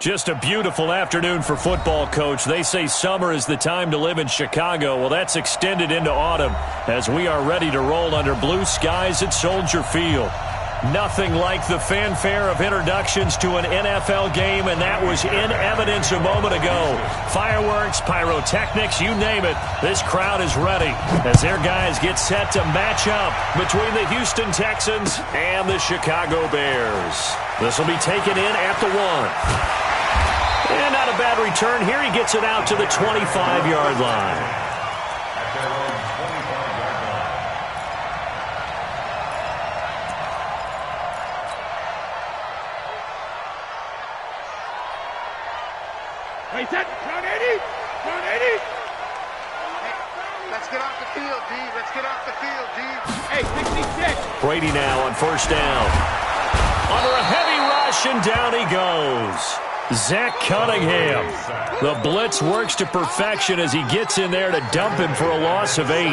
Just a beautiful afternoon for football, Coach. They say summer is the time to live in Chicago. Well, that's extended into autumn as we are ready to roll under blue skies at Soldier Field. Nothing like the fanfare of introductions to an NFL game, and that was in evidence a moment ago. Fireworks, pyrotechnics, you name it. This crowd is ready as their guys get set to match up between the Houston Texans and the Chicago Bears. This will be taken in at the 1. And not a bad return here. He gets it out to the 25-yard line. Hey, set. Front 80. Front 80. Let's get off the field, D. Let's get off the field, D. Hey, 66. Brady now on first down. Under a heavy rush, and down he goes. Zach Cunningham. The blitz works to perfection as he gets in there to dump him for a loss of 8.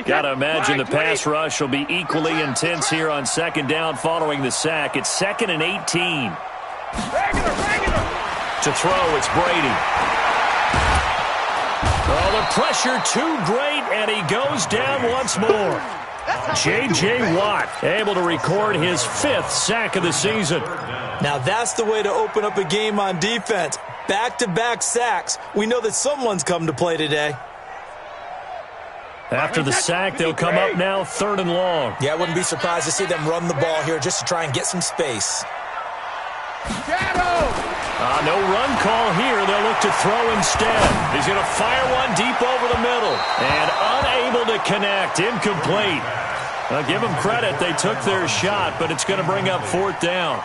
Got to imagine the pass rush will be equally intense here on second down following the sack. It's 2nd and 18. To throw, it's Brady. Oh, the pressure too great, and he goes down once more. J.J. Watt able to record his 5th sack of the season. Now that's the way to open up a game on defense. Back-to-back sacks. We know that someone's come to play today. After the sack, they'll come up now 3rd and long. Yeah, I wouldn't be surprised to see them run the ball here just to try and get some space. No run call here. They'll look to throw instead. He's going to fire one deep over the middle. And unable to connect. Incomplete. Give them credit. They took their shot, but it's going to bring up 4th down.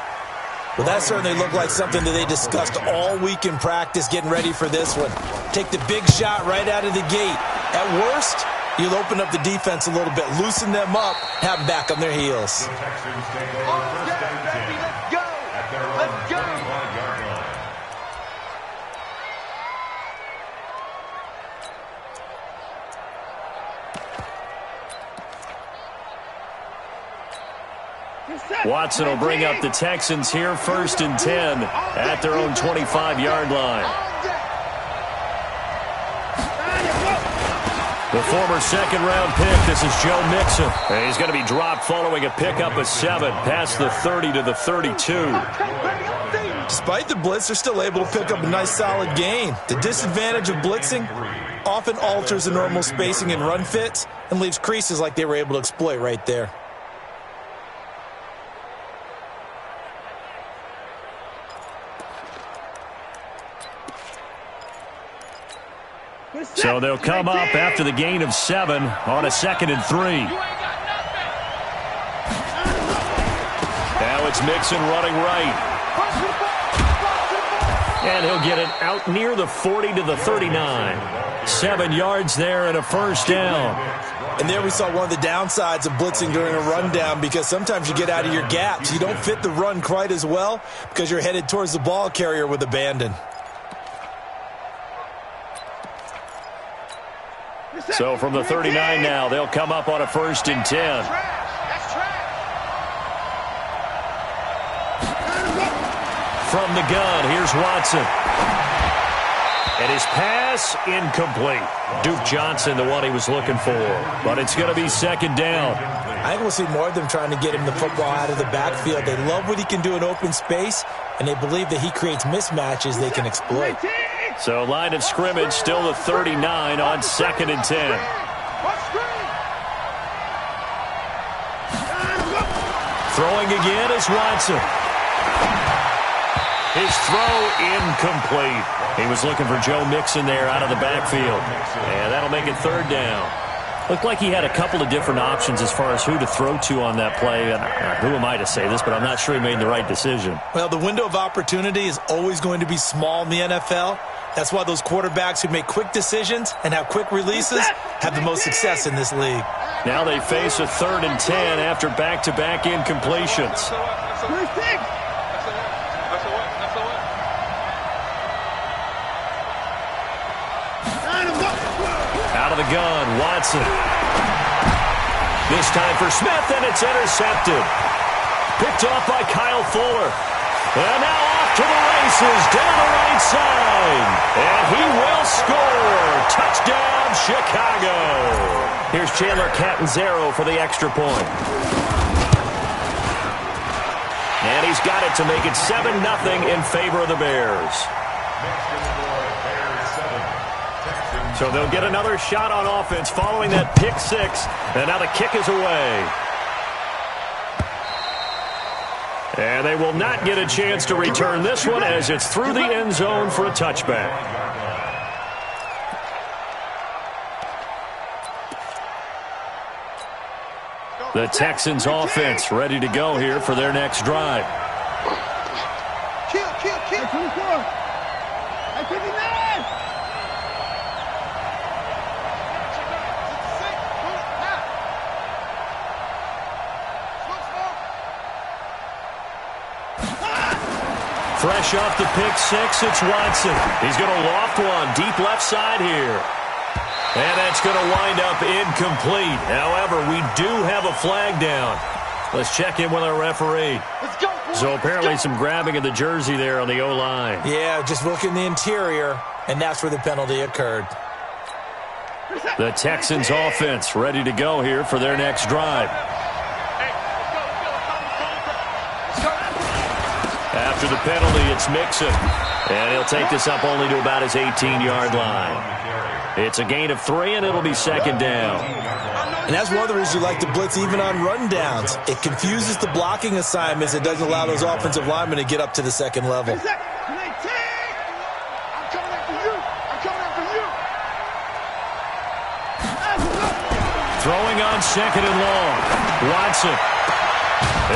Well, that certainly looked like something that they discussed all week in practice getting ready for this one. Take the big shot right out of the gate. At worst, you'll open up the defense a little bit, loosen them up, have them back on their heels. Let's go. Watson will bring up the Texans here 1st and 10 at their own 25-yard line. The former 2nd-round pick, this is Joe Mixon. And he's going to be dropped following a pickup of 7 past the 30 to the 32. Despite the blitz, they're still able to pick up a nice solid gain. The disadvantage of blitzing often alters the normal spacing and run fits and leaves creases like they were able to exploit right there. So they'll come up after the gain of 7 on a 2nd and 3. Now it's Mixon running right. And he'll get it out near the 40 to the 39. 7 yards there and a 1st down. And there we saw one of the downsides of blitzing during a rundown, because sometimes you get out of your gaps. You don't fit the run quite as well because you're headed towards the ball carrier with abandon. So from the 39 now, they'll come up on a 1st and 10. From the gun, here's Watson. And his pass incomplete. Duke Johnson, the one he was looking for. But it's going to be 2nd down. I think we'll see more of them trying to get him the football out of the backfield. They love what he can do in open space, and they believe that he creates mismatches they can exploit. So line of scrimmage still the 39 on 2nd and 10. Throwing again is Watson. His throw incomplete. He was looking for Joe Mixon there out of the backfield. And that'll make it 3rd down. Looked like he had a couple of different options as far as who to throw to on that play. And who am I to say this, but I'm not sure he made the right decision. Well, the window of opportunity is always going to be small in the NFL. That's why those quarterbacks who make quick decisions and have quick releases have the most success in this league. Now they face a 3rd and 10 after back-to-back incompletions. Out of the gun, Watson. This time for Smith, and it's intercepted. Picked off by Kyle Fuller. And now off to the races, down the right side. And he will score. Touchdown, Chicago. Here's Chandler Catanzaro for the extra point. And he's got it to make it 7-0 in favor of the Bears. So they'll get another shot on offense following that pick six. And now the kick is away. And they will not get a chance to return this one as it's through the end zone for a touchback. The Texans offense ready to go here for their next drive. Kill. Fresh off the pick six, it's Watson. He's going to loft one deep left side here. And that's going to wind up incomplete. However, we do have a flag down. Let's check in with our referee. Let's go. So apparently some grabbing of the jersey there on the O-line. Yeah, just look in the interior, and that's where the penalty occurred. The Texans offense ready to go here for their next drive. After the penalty, it's Mixon. And he'll take this up only to about his 18-yard line. It's a gain of 3, and it'll be second down. And that's one of the reasons you like to blitz even on rundowns. It confuses the blocking assignments. It doesn't allow those offensive linemen to get up to the second level. I'm coming after you. Throwing on second and long. Watson.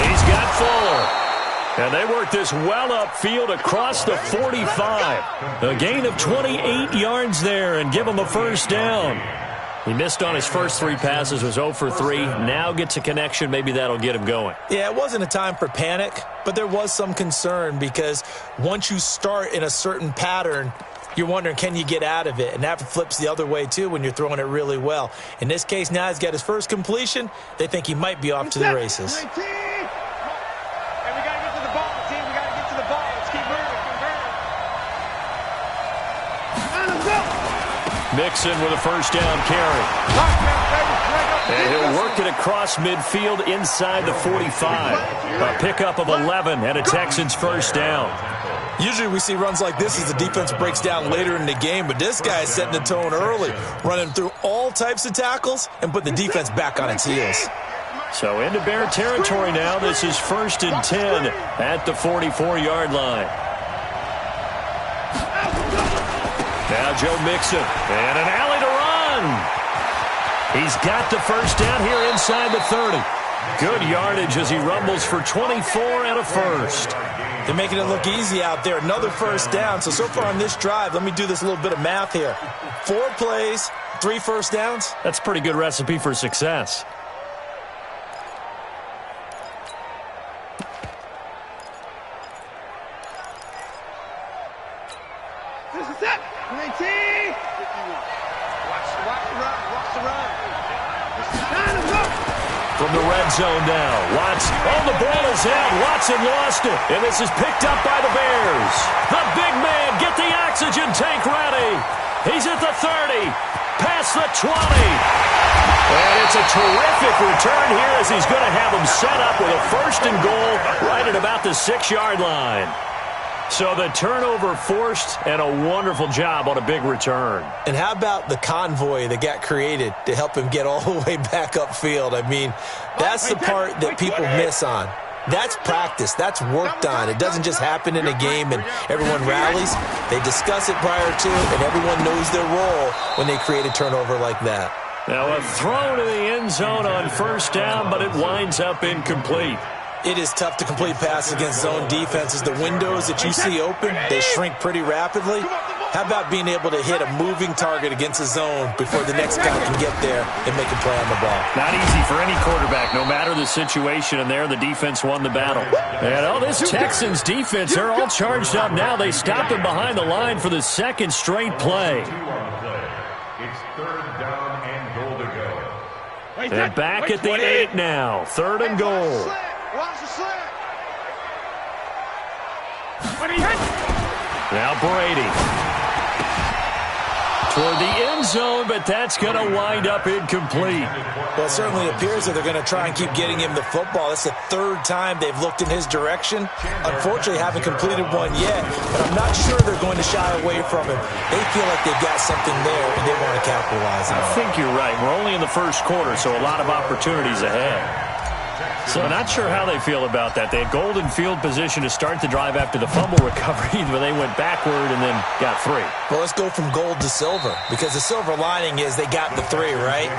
He's got Fuller. And they work this well upfield across the 45. A gain of 28 yards there and give him a first down. He missed on his first 3 passes, was 0 for 3. Now gets a connection. Maybe that'll get him going. Yeah, it wasn't a time for panic, but there was some concern because once you start in a certain pattern, you're wondering, can you get out of it? And that flips the other way, too, when you're throwing it really well. In this case, now he's got his first completion. They think he might be off to the races. Mixon with a first down carry. And he'll work it across midfield inside the 45. A pickup of 11 and a Texans first down. Usually we see runs like this as the defense breaks down later in the game, but this guy is setting the tone early, running through all types of tackles and putting the defense back on its heels. So into Bear territory now. This is 1st and 10 at the 44-yard line. Now Joe Mixon, and an alley to run. He's got the first down here inside the 30. Good yardage as he rumbles for 24 and a first. They're making it look easy out there. Another first down. So far on this drive, let me do this little bit of math here. 4 plays, 3 first downs. That's a pretty good recipe for success. From the red zone now, Watson. Oh, the ball is out. Watson lost it. And this is picked up by the Bears. The big man, get the oxygen tank ready. He's at the 30, past the 20. And it's a terrific return here as he's going to have him set up with a first and goal right at about the 6-yard line. So the turnover forced and a wonderful job on a big return. And how about the convoy that got created to help him get all the way back upfield? I mean, that's the part that people miss on. That's practice. That's worked on. It doesn't just happen in a game and everyone rallies. They discuss it prior to, and everyone knows their role when they create a turnover like that. Now a throw to the end zone on first down, but it winds up incomplete. It is tough to complete passes against zone defenses. The windows that you see open, they shrink pretty rapidly. How about being able to hit a moving target against a zone before the next guy can get there and make a play on the ball? Not easy for any quarterback, no matter the situation, and there the defense won the battle. And this Texans defense, they're all charged up now. They stopped him behind the line for the second straight play. It's third down and goal to go. They're back at the 8 now. Third and goal. Watch the slip. Now Brady. Toward the end zone, but that's going to wind up incomplete. Well, it certainly appears that they're going to try and keep getting him the football. That's the third time they've looked in his direction. Unfortunately, haven't completed one yet, but I'm not sure they're going to shy away from him. They feel like they've got something there, and they want to capitalize on it. I think you're right. We're only in the first quarter, so a lot of opportunities ahead. So not sure how they feel about that. They had golden field position to start the drive after the fumble recovery, but they went backward and then got 3. Well, let's go from gold to silver, because the silver lining is they got the 3, right?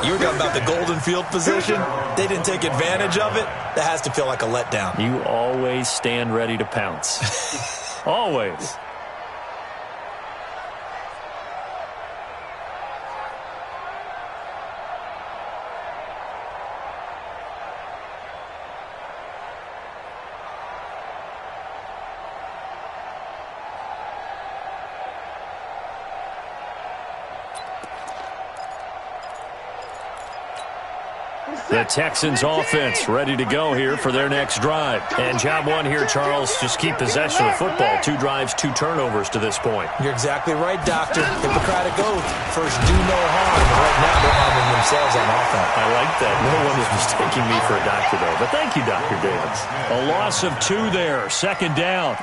You were talking about the golden field position. They didn't take advantage of it. That has to feel like a letdown. You always stand ready to pounce. Always. The Texans offense ready to go here for their next drive. And job one here, Charles, just keep possession of the football. 2 drives, 2 turnovers to this point. You're exactly right, Doctor. Hippocratic oath. First, do no harm. Right now, they're harming themselves on offense. I like that. No one is mistaking me for a doctor, though. But thank you, Dr. Davis. A loss of 2 there. Second down.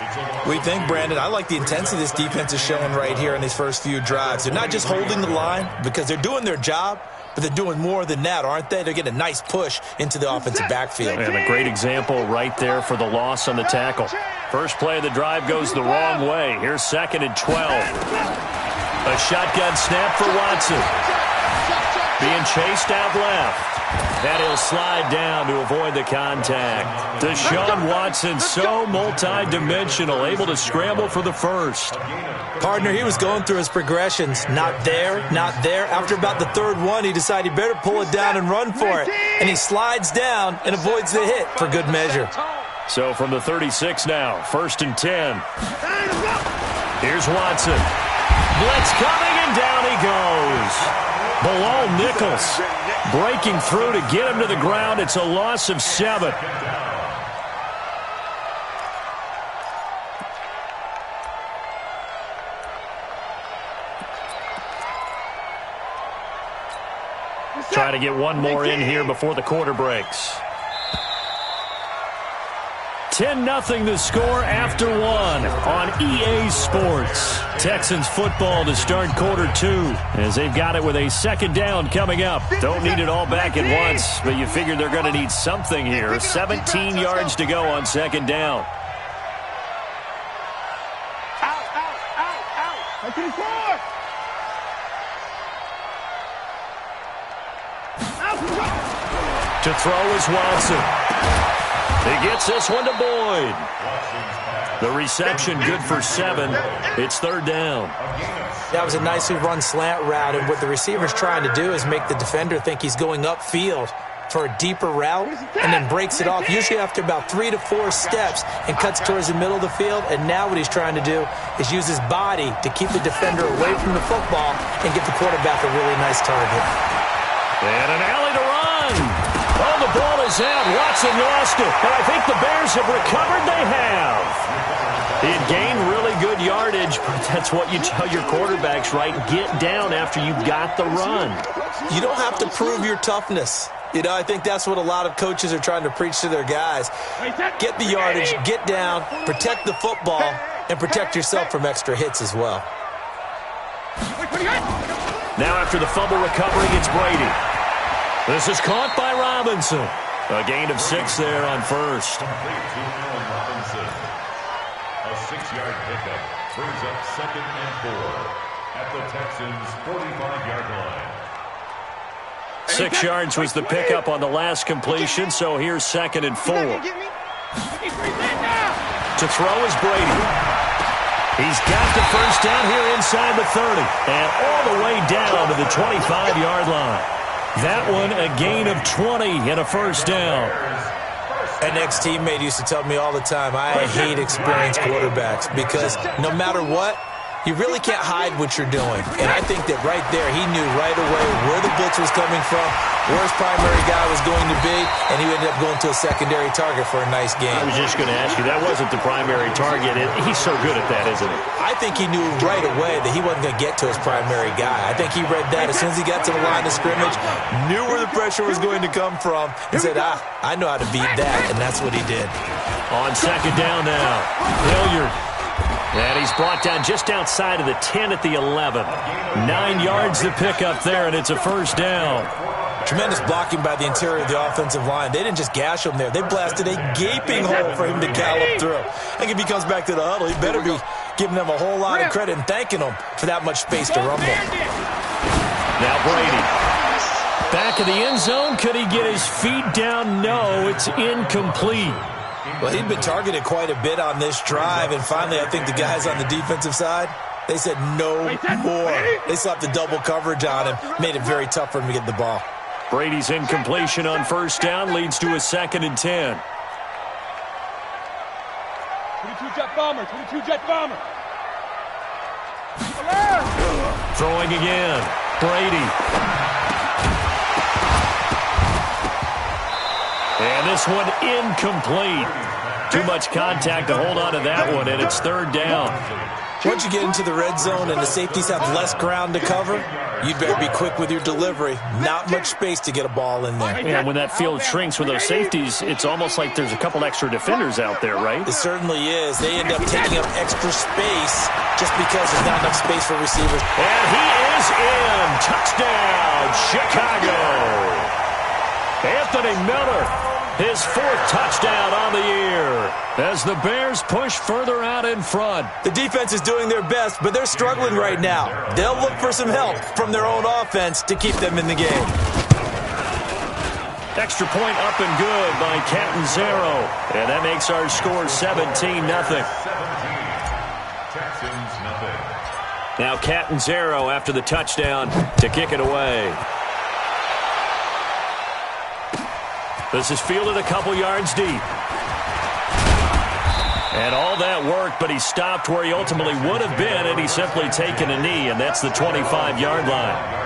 We think, Brandon, I like the intensity this defense is showing right here in these first few drives. They're not just holding the line because they're doing their job, but they're doing more than that, aren't they? They're getting a nice push into the offensive backfield. And a great example right there for the loss on the tackle. First play of the drive goes the wrong way. Here's 2nd and 12. A shotgun snap for Watson. Being chased out left. And he'll slide down to avoid the contact. Deshaun Watson, so multi-dimensional, able to scramble for the first. Partner, he was going through his progressions. Not there, not there. After about the 3rd one, he decided he better pull it down and run for it. And he slides down and avoids the hit for good measure. So from the 36 now, 1st and 10. Here's Watson. Blitz coming, and down he goes. Below Nichols. Breaking through to get him to the ground. It's a loss of 7. Try to get one more in here before the quarter breaks. 10-0 the score after 1 on EA Sports. Texans football to start quarter 2 as they've got it with a 2nd down coming up. Don't need it all back at once, but you figure they're going to need something here. 17 yards to go on 2nd down. To throw is Watson. He gets this one to Boyd. The reception good for 7. It's 3rd down. That was a nicely run slant route, and what the receiver's trying to do is make the defender think he's going upfield for a deeper route and then breaks it off, usually after about 3 to 4 steps, and cuts towards the middle of the field. And now what he's trying to do is use his body to keep the defender away from the football and give the quarterback a really nice target. And an alley to run. Oh, the ball is out. Watson lost it. And I think the Bears have recovered. They have. He had gained really good yardage, but that's what you tell your quarterbacks, right? Get down after you've got the run. You don't have to prove your toughness. You know, I think that's what a lot of coaches are trying to preach to their guys. Get the yardage, get down, protect the football, and protect yourself from extra hits as well. Now after the fumble recovery, it's Brady. This is caught by Robinson. A gain of 6 there on first. A 6-yard pickup brings up 2nd and 4 at the Texans' 45-yard line. 6 yards was the pickup on the last completion, so here's 2nd and 4. To throw is Brady. He's got the first down here inside the 30 and all the way down to the 25-yard line. That one a gain of 20 and a first down. An ex-teammate used to tell me all the time, I hate experienced quarterbacks because no matter what, you really can't hide what you're doing. And I think that right there, he knew right away where the blitz was coming from, where his primary guy was going to be, and he ended up going to a secondary target for a nice game. I was just going to ask you, that wasn't the primary target. He's so good at that, isn't he? I think he knew right away that he wasn't going to get to his primary guy. I think he read that as soon as he got to the line of scrimmage, knew where the pressure was going to come from, and said, I know how to beat that, and that's what he did. On second down now, Hilliard. And he's brought down just outside of the 10 at the 11. 9 yards to pick up there, and it's a first down. Tremendous blocking by the interior of the offensive line. They didn't just gash him there. They blasted a gaping hole for him to gallop through. I think if he comes back to the huddle, he better be giving them a whole lot of credit and thanking them for that much space to rumble. Now Brady. Back of the end zone. Could he get his feet down? No, it's incomplete. Well, he'd been targeted quite a bit on this drive, and finally I think the guys on the defensive side, they said no more. They slapped the double coverage on him, made it very tough for him to get the ball. Brady's incompletion on first down leads to a 2nd and 10. 22 jet bomber, 22 jet bomber. Throwing again, Brady. And this one incomplete. Too much contact to hold on to that one, and it's third down. Once you get into the red zone and the safeties have less ground to cover, you'd better be quick with your delivery. Not much space to get a ball in there. And when that field shrinks with those safeties, it's almost like there's a couple extra defenders out there, right? It certainly is. They end up taking up extra space just because there's not enough space for receivers. And he is in. Touchdown, Chicago. Anthony Miller, his 4th touchdown on the year as the Bears push further out in front. The defense is doing their best, but they're struggling right now. They'll look for some help from their own offense to keep them in the game. Extra point up and good by Catanzaro. And that makes our score 17-0. Now Catanzaro after the touchdown to kick it away. This is fielded a couple yards deep. And all that work, but he stopped where he ultimately would have been, and he's simply taken a knee, and that's the 25-yard line.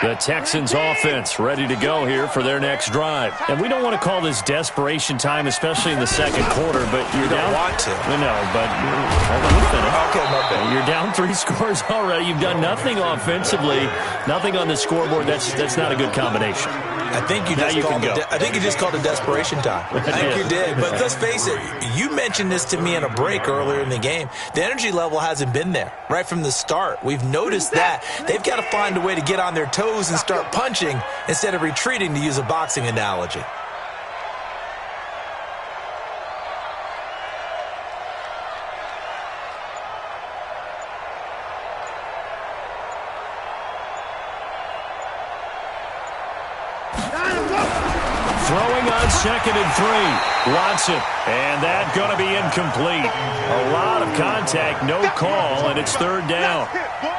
The Texans offense ready to go here for their next drive. And we don't want to call this desperation time, especially in the second quarter, but you're down. You don't want to. No, but hold on, finish. Okay, my bad. You're down 3 scores already. You've done nothing offensively, nothing on the scoreboard. That's not a good combination. I think you just called it desperation time. I think you did. But let's face it, you mentioned this to me in a break earlier in the game. The energy level hasn't been there right from the start. We've noticed that. They've got to find a way to get on their toes and start punching instead of retreating, to use a boxing analogy. Throwing on 2nd and 3. Watson. And that going to be incomplete. A lot of contact, no call, and it's third down.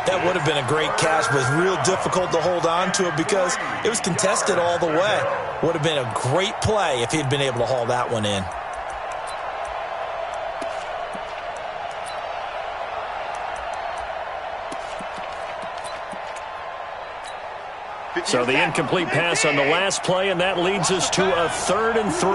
That would have been a great catch, but it was real difficult to hold on to it because it was contested all the way. Would have been a great play if he'd been able to haul that one in. So the incomplete pass on the last play, and that leads us to a 3rd and 3.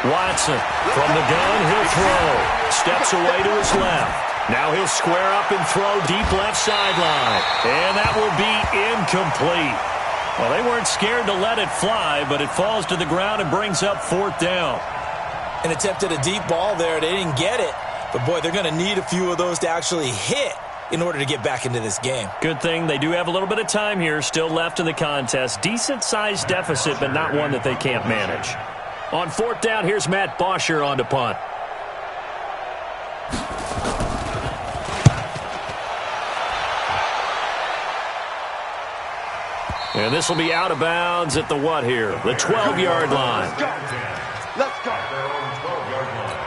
Watson from the gun, he'll throw. Steps away to his left. Now he'll square up and throw deep left sideline. And that will be incomplete. Well, they weren't scared to let it fly, but it falls to the ground and brings up 4th down. An attempt at a deep ball there. They didn't get it. But, boy, they're going to need a few of those to actually hit in order to get back into this game. Good thing they do have a little bit of time here still left in the contest. Decent-sized deficit, but not one that they can't manage. On 4th down, here's Matt Bosher on to punt. And this will be out of bounds at the what here? The 12-yard line. Let's go. At their own 12-yard line.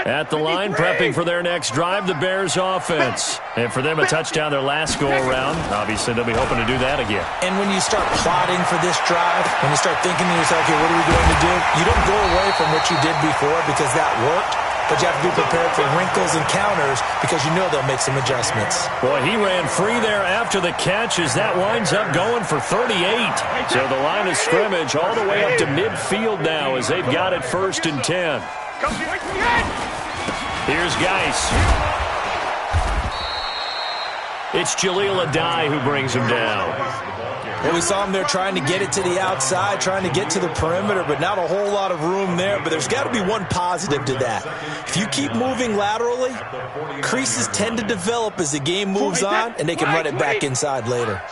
At the line, prepping for their next drive, the Bears offense. And for them, a touchdown their last go-around. Obviously, they'll be hoping to do that again. And when you start plotting for this drive, when you start thinking to yourself, okay, what are we going to do? You don't go away from what you did before because that worked, but you have to be prepared for wrinkles and counters because you know they'll make some adjustments. Boy, he ran free there after the catch as that winds up going for 38. So the line of scrimmage all the way up to midfield now as they've got it 1st and 10. Here's Geis. It's Jaleel Adai who brings him down. Well, we saw him there trying to get it to the outside, trying to get to the perimeter, but not a whole lot of room there. But there's got to be one positive to that. If you keep moving laterally, creases tend to develop as the game moves on, and they can run it back inside later.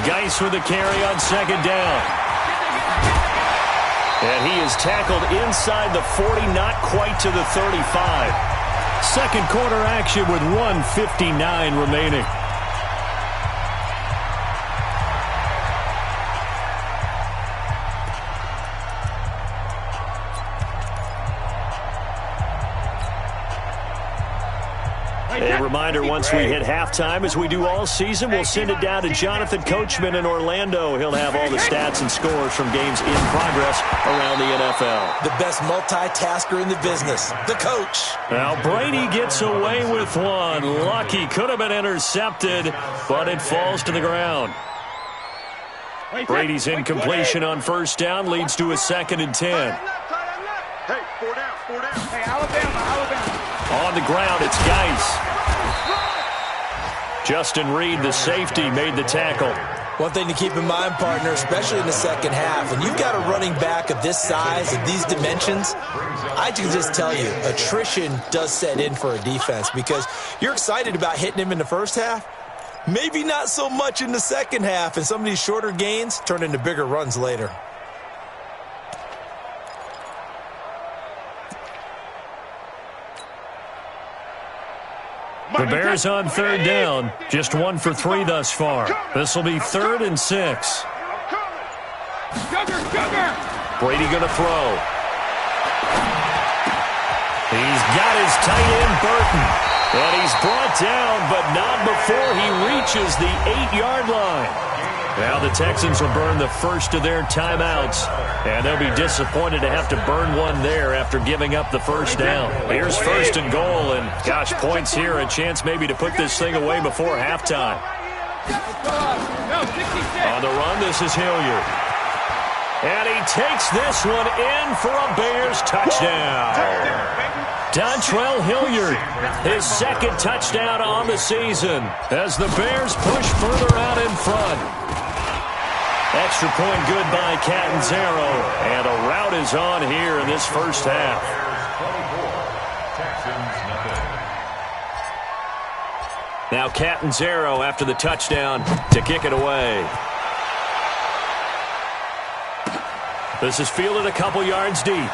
Geis with the carry on 2nd down. And he is tackled inside the 40, not quite to the 35. Second quarter action with 1:59 remaining. A reminder, once we hit halftime, as we do all season, we'll send it down to Jonathan Coachman in Orlando. He'll have all the stats and scores from games in progress around the NFL. The best multitasker in the business, the coach. Now, Brady gets away with one. Lucky, could have been intercepted, but it falls to the ground. Brady's incompletion on 1st down leads to a 2nd and 10. Hey, 4 down, 4 down. Hey, Alabama. On the ground, it's Geis. Justin Reed, the safety, made the tackle. One thing to keep in mind, partner, especially in the second half, when you've got a running back of this size, of these dimensions, I can just tell you, attrition does set in for a defense because you're excited about hitting him in the first half. Maybe not so much in the second half, and some of these shorter gains turn into bigger runs later. The Bears on 3rd down, just 1 for 3 thus far. This will be 3rd and 6. Brady going to throw. He's got his tight end, Burton. And he's brought down, but not before he reaches the 8-yard line. Now the Texans will burn the first of their timeouts, and they'll be disappointed to have to burn one there after giving up the 1st down. Here's 1st and goal, and gosh, points here, a chance maybe to put this thing away before halftime. On the run, this is Hilliard. And he takes this one in for a Bears touchdown. Dontrell Hilliard, his 2nd touchdown on the season as the Bears push further out in front. Extra point good by Catanzaro, and a rout is on here in this first half. Now Catanzaro after the touchdown to kick it away. This is fielded a couple yards deep.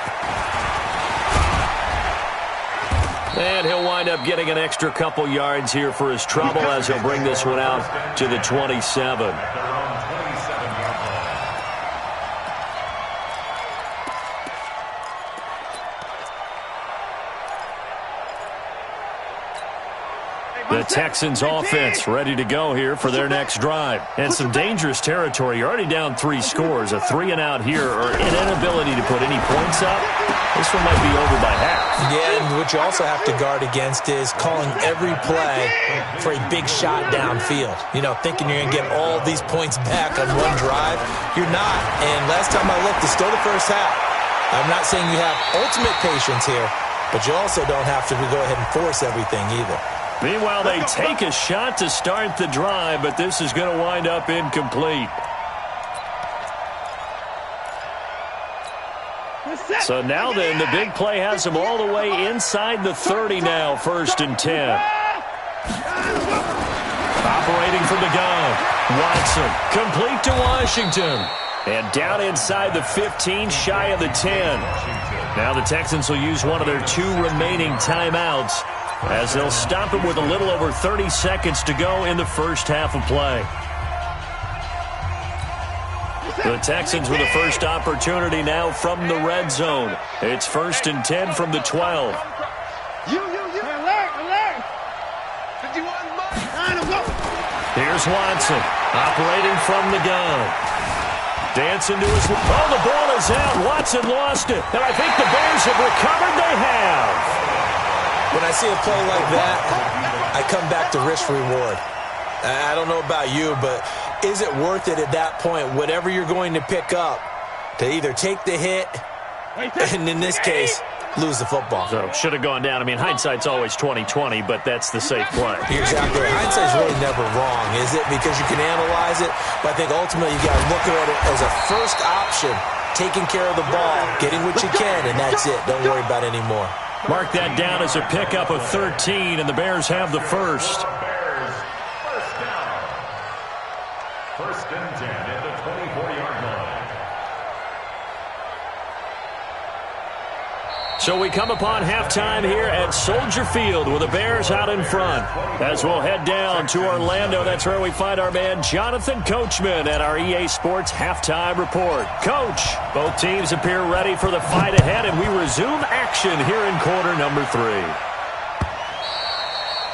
And he'll wind up getting an extra couple yards here for his trouble as he'll bring this one out to the 27. The Texans offense ready to go here for their next drive. And some dangerous territory. You're already down 3 scores. A 3-and-out here or an inability to put any points up. This one might be over by half. Yeah, and what you also have to guard against is calling every play for a big shot downfield. You know, thinking you're going to get all these points back on one drive. You're not. And last time I looked, it's still the first half. I'm not saying you have ultimate patience here, but you also don't have to go ahead and force everything either. Meanwhile, they take a shot to start the drive, but this is going to wind up incomplete. So now then, the big play has them all the way inside the 30 now, 1st and 10. Operating from the gun. Watson, complete to Washington. And down inside the 15, shy of the 10. Now the Texans will use one of their 2 remaining timeouts as they'll stop it with a little over 30 seconds to go in the first half of play. The Texans with the first opportunity now from the red zone. It's 1st and 10 from the 12. Here's Watson, operating from the gun. Dancing to his... Oh, the ball is out. Watson lost it. And I think the Bears have recovered. They have. When I see a play like that, I come back to risk-reward. I don't know about you, but is it worth it at that point, whatever you're going to pick up, to either take the hit, and in this case, lose the football? So, should have gone down. I mean, hindsight's always 20/20, but that's the safe play. Exactly. Hindsight's really never wrong, is it? Because you can analyze it, but I think ultimately you got to look at it as a first option, taking care of the ball, getting what you can, and that's it. Don't worry about it anymore. Mark that down as a pickup of 13, and the Bears have the first. First and 10 at the 24-yard line. So we come upon halftime here at Soldier Field with the Bears out in front. As we'll head down to Orlando, that's where we find our man Jonathan Coachman at our EA Sports Halftime Report. Coach, both teams appear ready for the fight ahead, and we resume action here in quarter number 3.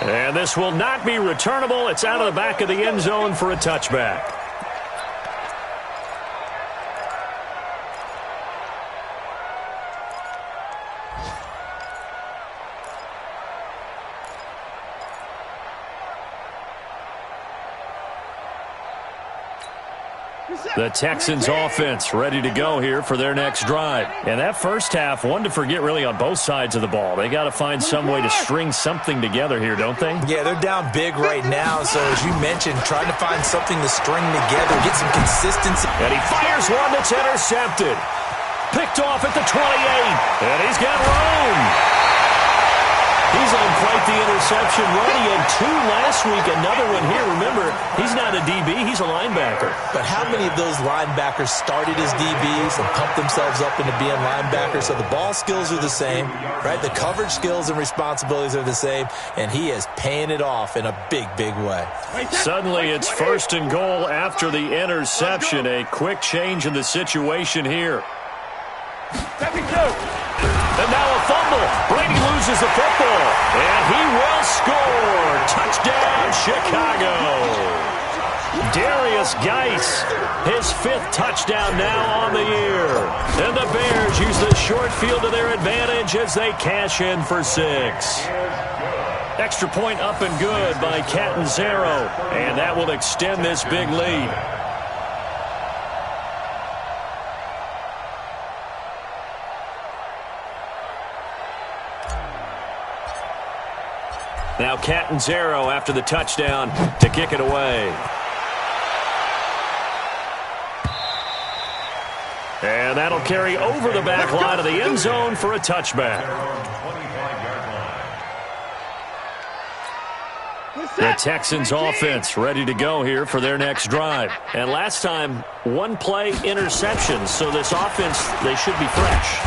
And this will not be returnable. It's out of the back of the end zone for a touchback. The Texans offense ready to go here for their next drive. And that first half, one to forget really on both sides of the ball. They got to find some way to string something together here, don't they? Yeah, they're down big right now. So as you mentioned, trying to find something to string together, get some consistency. And he fires one that's intercepted. Picked off at the 28. And he's got room. He's on quite the interception run. He had 2 last week, another one here. Remember, he's not a DB, he's a linebacker. But how many of those linebackers started as DBs and pumped themselves up into being linebackers? So the ball skills are the same, right? The coverage skills and responsibilities are the same, and he is paying it off in a big, big way. Suddenly, it's 1st and goal after the interception. A quick change in the situation here. And now a fumble. Brady loses the football. And he will score. Touchdown, Chicago. Darius Geis, his 5th touchdown now on the year. And the Bears use the short field to their advantage as they cash in for 6. Extra point up and good by Catanzaro. And that will extend this big lead. Now Catanzaro after the touchdown to kick it away. And that'll carry over the back line of the end zone for a touchback. The Texans offense ready to go here for their next drive. And last time, 1-play interception. So this offense, they should be fresh.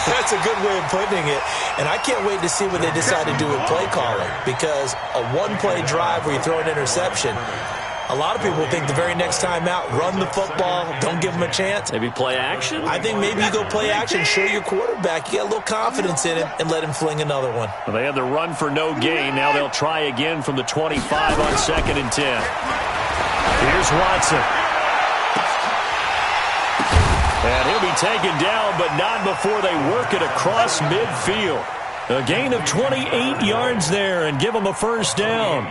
That's a good way of putting it. And I can't wait to see what they decide to do with play calling. Because a 1-play drive where you throw an interception, a lot of people think the very next time out, run the football, don't give them a chance. Maybe play action? I think maybe you go play action, show your quarterback, you get a little confidence in him, and let him fling another one. Well, they had the run for no gain. Now they'll try again from the 25 on 2nd and 10. Here's Watson. And he'll be taken down, but not before they work it across midfield. A gain of 28 yards there and give them a first down.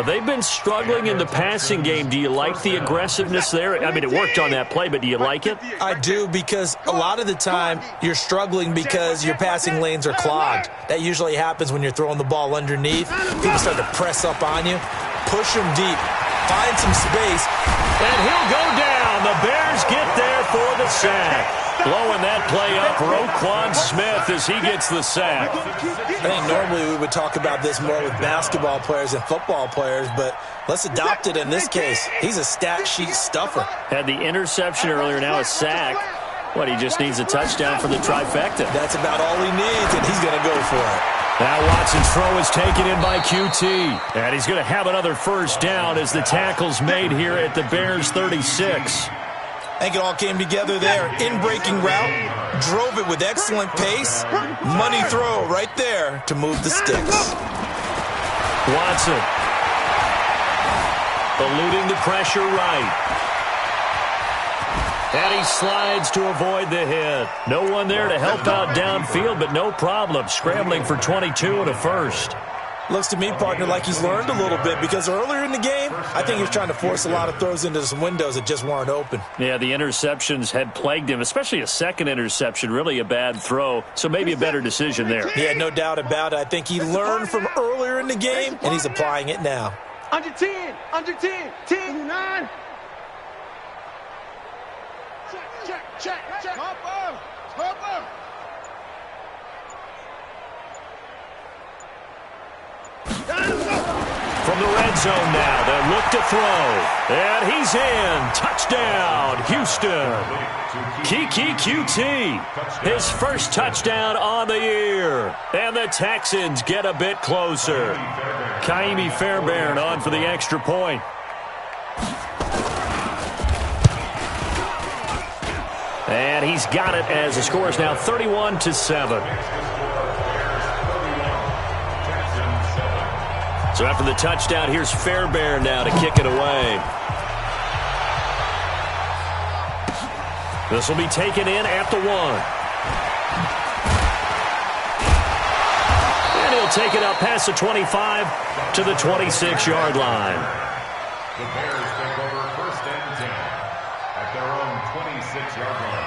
They've been struggling in the passing game. Do you like the aggressiveness there? I mean, it worked on that play, but do you like it? I do, because a lot of the time you're struggling because your passing lanes are clogged. That usually happens when you're throwing the ball underneath. People start to press up on you. Push them deep. Find some space. And he'll go down. The Bears get there for the sack. Blowing that play up, Roquan Smith as he gets the sack. I think normally we would talk about this more with basketball players and football players, but let's adopt it in this case. He's a stat sheet stuffer. Had the interception earlier, now a sack. What, he just needs a touchdown for the trifecta. That's about all he needs, and he's going to go for it. Now Watson's throw is taken in by QT. And he's going to have another first down as the tackle's made here at the Bears' 36. I think it all came together there. In-breaking route, drove it with excellent pace. Money throw right there to move the sticks. Watson eluding the pressure right. And he slides to avoid the hit. No one there to help out downfield, but no problem. Scrambling for 22 and a first. Looks to me, partner, like he's learned a little bit because earlier in the game, I think he was trying to force a lot of throws into some windows that just weren't open. Yeah, the interceptions had plagued him, especially a second interception, really a bad throw. So maybe a better decision there. Yeah, no doubt about it. I think he learned from earlier in the game, and he's applying it now. Under 10, 10, 9. Check. Hopper. From the red zone now, they'll look to throw. And he's in. Touchdown, Houston. Kiki QT, his first touchdown on the year. And the Texans get a bit closer. Kaimi Fairbairn on for the extra point. And he's got it as the score is now 31-7. So after the touchdown, here's Fairbairn now to kick it away. This will be taken in at the 1. And he'll take it up past the 25 to the 26-yard line. The Bears take over first and 10 at their own 26-yard line.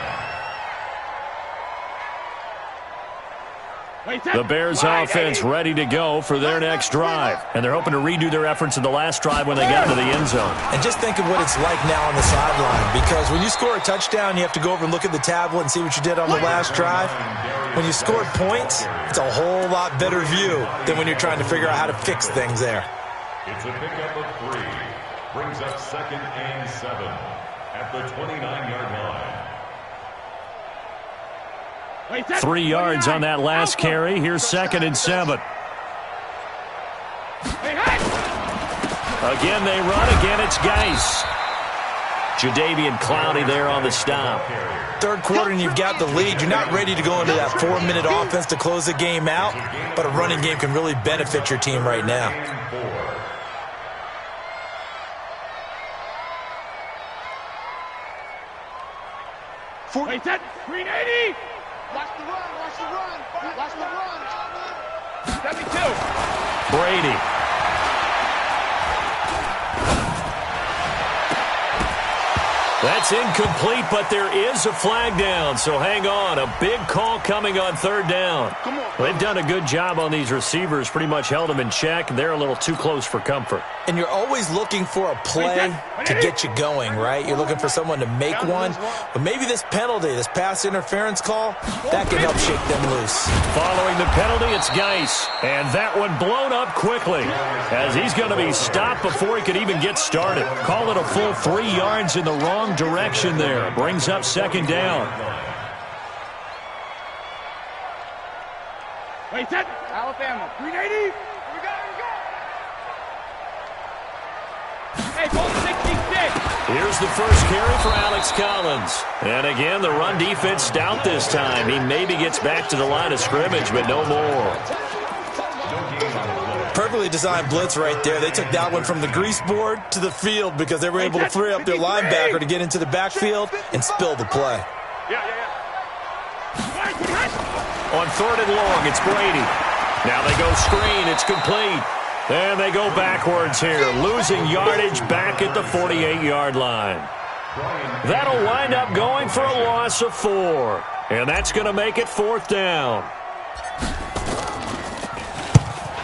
The Bears offense ready to go for their next drive. And they're hoping to redo their efforts in the last drive when they got into the end zone. And just think of what it's like now on the sideline. Because when you score a touchdown, you have to go over and look at the tablet and see what you did on the last drive. When you scored points, it's a whole lot better view than when you're trying to figure out how to fix things there. It's a pickup of 3. Brings up 2nd and 7 at the 29-yard line. 3 yards on that last carry. Here's 2nd and 7. Again, they run. Again, it's Geis. Jadeveon Clowney there on the stop. Third quarter and you've got the lead. You're not ready to go into that 4-minute offense to close the game out, but a running game can really benefit your team right now. Wait, that 380. Watch the run. 72. Brady. That's incomplete, but there is a flag down, so hang on. A big call coming on 3rd down. They've done a good job on these receivers, pretty much held them in check. They're a little too close for comfort. And you're always looking for a play to get you going, right? You're looking for someone to make one. But maybe this penalty, this pass interference call, that can help shake them loose. Following the penalty, it's Geis. And that one blown up quickly as he's going to be stopped before he could even get started. Call it a full 3 yards in the wrong direction there. Brings up 2nd down. Wait, that Alabama 380. Here we go. Hey, ball 66. Here's the first carry for Alex Collins. And again, the run defense stout this time. He maybe gets back to the line of scrimmage, but no more. Perfectly designed blitz right there. They took that one from the grease board to the field because they were able to free up their linebacker to get into the backfield and spill the play. On 3rd and long, it's Brady. Now they go screen. It's complete. And they go backwards here, losing yardage back at the 48-yard line. That'll wind up going for a loss of 4. And that's going to make it 4th down.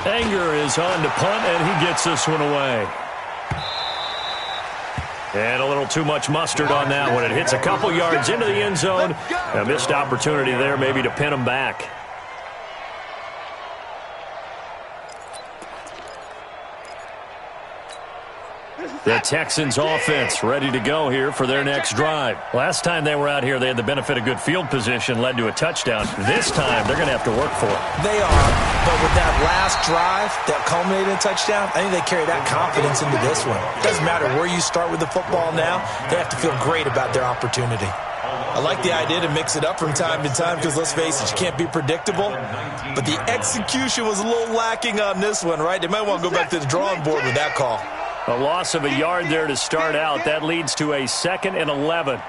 Anger is on to punt, and he gets this one away. And a little too much mustard on that one. It hits a couple yards into the end zone. A missed opportunity there maybe to pin them back. The Texans offense ready to go here for their next drive. Last time they were out here, they had the benefit of good field position, led to a touchdown. This time, they're going to have to work for it. They are, but with that last drive that culminated in a touchdown, I think they carry that confidence into this one. It doesn't matter where you start with the football now, they have to feel great about their opportunity. I like the idea to mix it up from time to time because, let's face it, you can't be predictable. But the execution was a little lacking on this one, right? They might want to go back to the drawing board with that call. A loss of a yard there to start out. That leads to a 2nd and 11.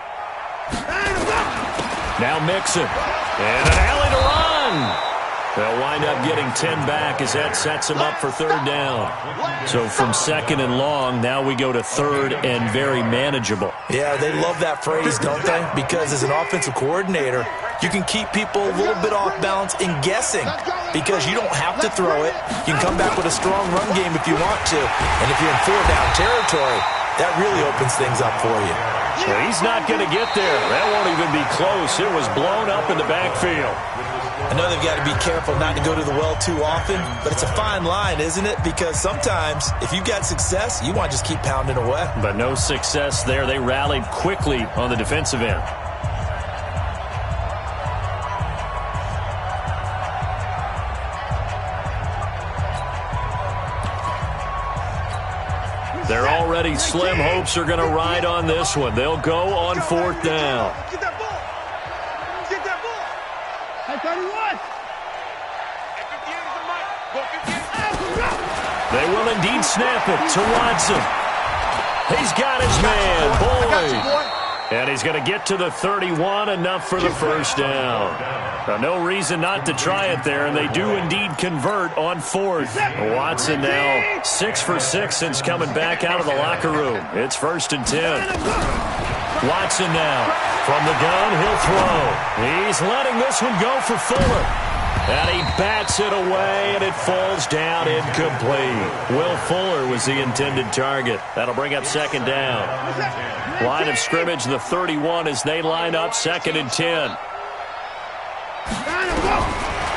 Now Mixon. And an alley to run. They'll wind up getting 10 back as that sets them up for 3rd down. So from 2nd and long, now we go to 3rd and very manageable. Yeah, they love that phrase, don't they? Because as an offensive coordinator, you can keep people a little bit off balance and guessing because you don't have to throw it. You can come back with a strong run game if you want to. And if you're in 4-down territory, that really opens things up for you. Well, he's not going to get there. That won't even be close. It was blown up in the backfield. I know they've got to be careful not to go to the well too often, but it's a fine line, isn't it? Because sometimes if you've got success, you want to just keep pounding away. But no success there. They rallied quickly on the defensive end. They're already slim hopes are going to ride on this one. They'll go on 4th down. Get that ball. Get that ball. Hey, 31. They will indeed snap it to Watson. He's got his man, Boyd. And he's going to get to the 31, enough for the 1st down. Now, no reason not to try it there, and they do indeed convert on 4th. Watson now 6 for 6 since coming back out of the locker room. It's 1st and 10. Watson now from the gun, he'll throw. He's letting this one go for Fuller. And he bats it away, and it falls down incomplete. Will Fuller was the intended target. That'll bring up 2nd down. Line of scrimmage, the 31, as they line up 2nd and 10.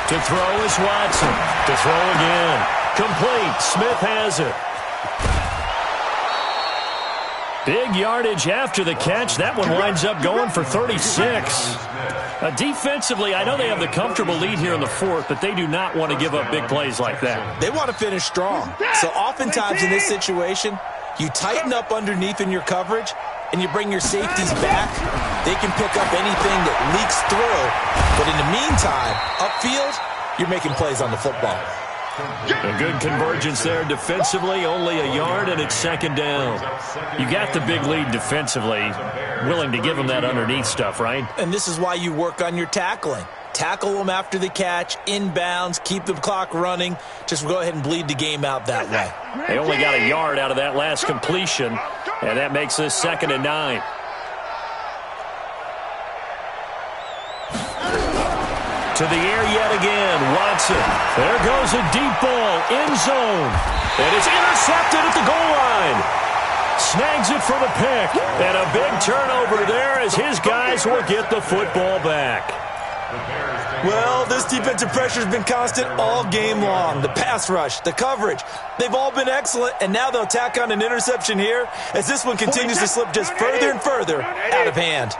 To throw is Watson. To throw again. Complete. Smith has it. Big yardage after the catch. That one winds up going for 36. Defensively, I know they have the comfortable lead here in the 4th, but they do not want to give up big plays like that. They want to finish strong. So oftentimes in this situation, you tighten up underneath in your coverage, and you bring your safeties back. They can pick up anything that leaks through. But in the meantime, upfield, you're making plays on the football. A good convergence there defensively, only a yard, and it's 2nd down. You got the big lead defensively, willing to give them that underneath stuff, right? And this is why you work on your tackling. Tackle them after the catch, inbounds, keep the clock running. Just go ahead and bleed the game out that way. They only got a yard out of that last completion, and that makes this 2nd and 9. To the air yet again, Watson. There goes a deep ball, end zone. And it's intercepted at the goal line. Snags it for the pick. And a big turnover there as his guys will get the football back. Well, this defensive pressure has been constant all game long. The pass rush, the coverage, they've all been excellent. And now they'll tack on an interception here as this one continues to slip just further and further out of hand.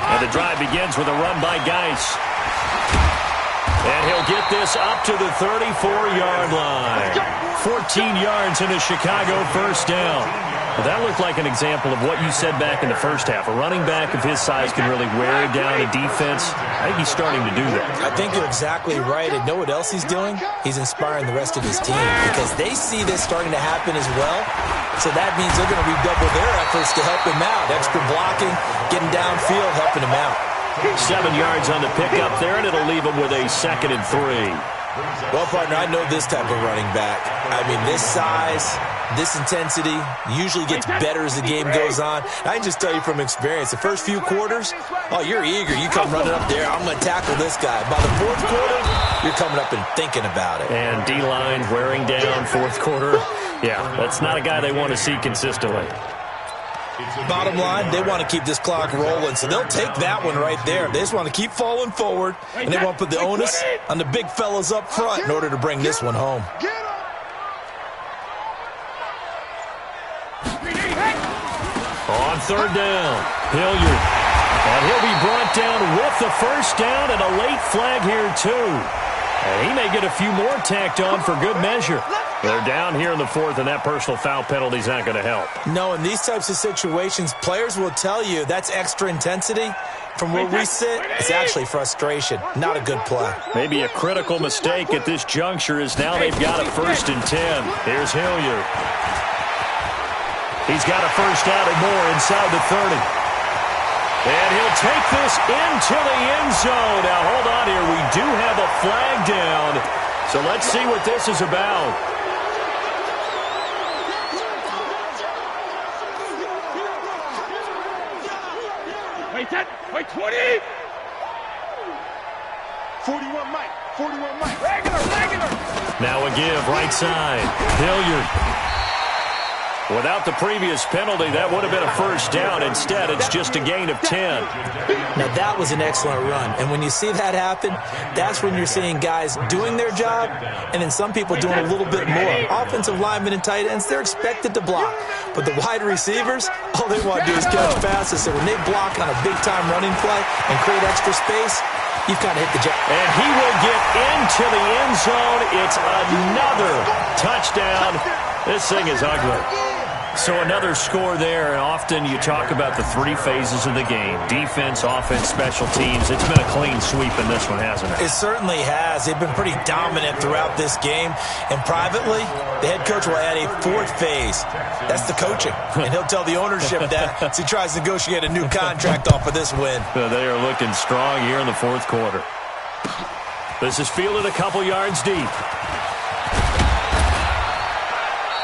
And the drive begins with a run by Geis. And he'll get this up to the 34-yard line. 14 yards in a Chicago 1st down. Well, that looked like an example of what you said back in the first half. A running back of his size can really wear down a defense. I think he's starting to do that. I think you're exactly right. And know what else he's doing? He's inspiring the rest of his team because they see this starting to happen as well. So that means they're going to redouble their efforts to help him out. Extra blocking, getting downfield, helping him out. 7 yards on the pickup there, and it'll leave him with a 2nd and 3. Well, partner, I know this type of running back. I mean, this size, This intensity usually gets better as the game goes on. I can just tell you from experience, the first few quarters, oh, you're eager. You come running up there, I'm going to tackle this guy. By the fourth quarter, you're coming up and thinking about it. And D-line wearing down fourth quarter. Yeah, that's not a guy they want to see consistently. Bottom line, they want to keep this clock rolling, so they'll take that one right there. They just want to keep falling forward, and they want to put the onus on the big fellas up front in order to bring this one home. On third down, Hilliard. And he'll be brought down with the first down and a late flag here, too. And he may get a few more tacked on for good measure. They're down here in the fourth, and that personal foul penalty is not going to help. No, in these types of situations, players will tell you that's extra intensity. From where we sit, it's actually frustration. Not a good play. Maybe a critical mistake at this juncture is now they've got a 1st and 10. Here's Hilliard. He's got a first out and more inside the 30. And he'll take this into the end zone. Now, hold on here. We do have a flag down. So let's see what this is about. Wait, 20. 41 Mike. 41 Mike. Regular. Now a give right side. Hilliard. Without the previous penalty, that would have been a first down. Instead, it's just a gain of 10. Now, that was an excellent run. And when you see that happen, that's when you're seeing guys doing their job and then some people doing a little bit more. Offensive linemen and tight ends, they're expected to block. But the wide receivers, all they want to do is catch passes. So when they block on a big-time running play and create extra space, you've got to hit the jack. And he will get into the end zone. It's another touchdown. This thing is ugly. So another score there, and often you talk about the 3 phases of the game. Defense, offense, special teams. It's been a clean sweep in this one, hasn't it? It certainly has. They've been pretty dominant throughout this game. And privately, the head coach will add a 4th phase. That's the coaching. And he'll tell the ownership that as he tries to negotiate a new contract off of this win. They are looking strong here in the 4th quarter. This is fielded a couple yards deep.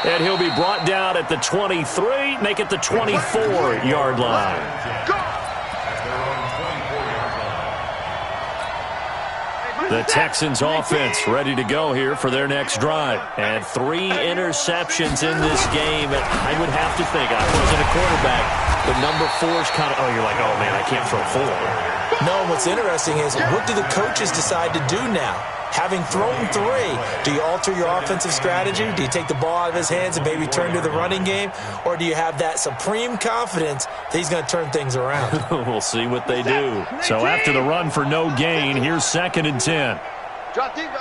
And he'll be brought down at the 23, make it the 24-yard line. The Texans offense ready to go here for their next drive. And 3 interceptions in this game. And I would have to think, I wasn't a quarterback, but number 4 is kind of, oh, you're like, oh, man, I can't throw 4. No, what's interesting is what do the coaches decide to do now? Having thrown 3, do you alter your offensive strategy? Do you take the ball out of his hands and maybe turn to the running game? Or do you have that supreme confidence that he's going to turn things around? We'll see what they do. So after the run for no gain, here's 2nd and 10. Drop deep.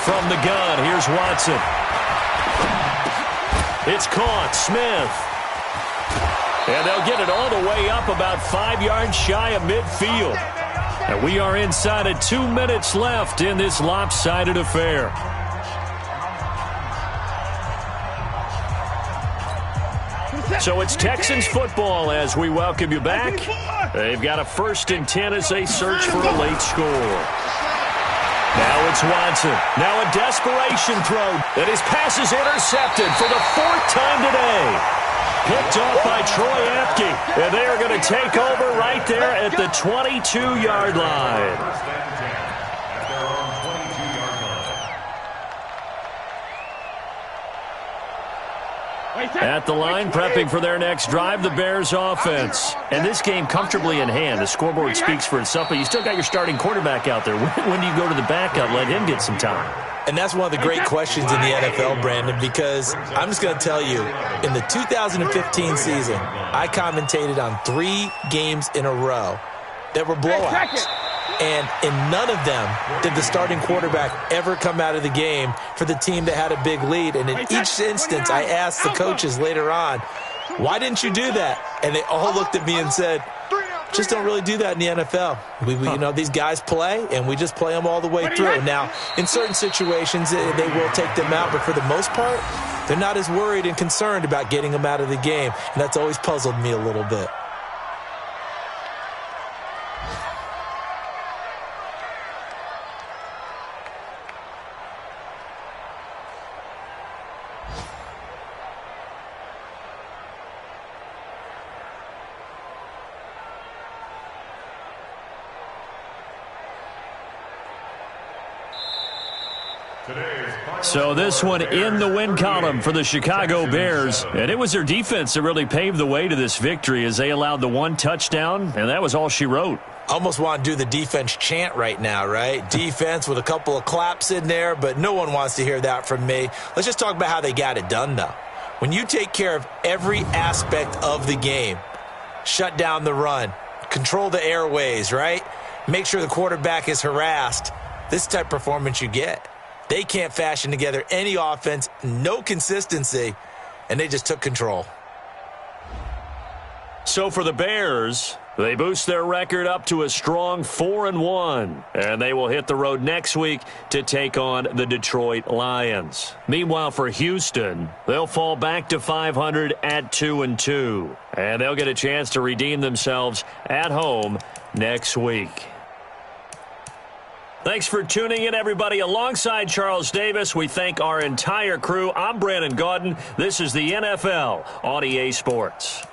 From the gun, here's Watson. It's caught. Smith. And they'll get it all the way up about 5 yards shy of midfield. And we are inside of 2 minutes left in this lopsided affair. So it's Texans football as we welcome you back. They've got a 1st and 10 as they search for a late score. Now it's Watson. Now a desperation throw. And his pass is intercepted for the 4th time today. Picked off by Troy Apke. And they are going to take over right there at the 22-yard line. At the line, prepping for their next drive, the Bears offense. And this game comfortably in hand. The scoreboard speaks for itself, but you still got your starting quarterback out there. When do you go to the backup? Let him get some time. And that's one of the great questions in the NFL, Brandon, because I'm just going to tell you, in the 2015 season, I commentated on 3 games in a row that were blowouts. And in none of them did the starting quarterback ever come out of the game for the team that had a big lead. And in each instance, I asked the coaches later on, why didn't you do that? And they all looked at me and said, just don't really do that in the NFL. You know, these guys play, and we just play them all the way through. Now, in certain situations, they will take them out, but for the most part, they're not as worried and concerned about getting them out of the game. And that's always puzzled me a little bit. So this one in the win column for the Chicago Bears. And it was their defense that really paved the way to this victory as they allowed the one touchdown, and that was all she wrote. Almost want to do the defense chant right now, right? Defense with a couple of claps in there, but no one wants to hear that from me. Let's just talk about how they got it done, though. When you take care of every aspect of the game, shut down the run, control the airways, right? Make sure the quarterback is harassed. This type of performance you get. They can't fashion together any offense, no consistency, and they just took control. So for the Bears, they boost their record up to a strong 4-1, and they will hit the road next week to take on the Detroit Lions. Meanwhile, for Houston, they'll fall back to 500 at 2-2, and they'll get a chance to redeem themselves at home next week. Thanks for tuning in, everybody. Alongside Charles Davis, we thank our entire crew. I'm Brandon Gaudin. This is the NFL on EA Sports.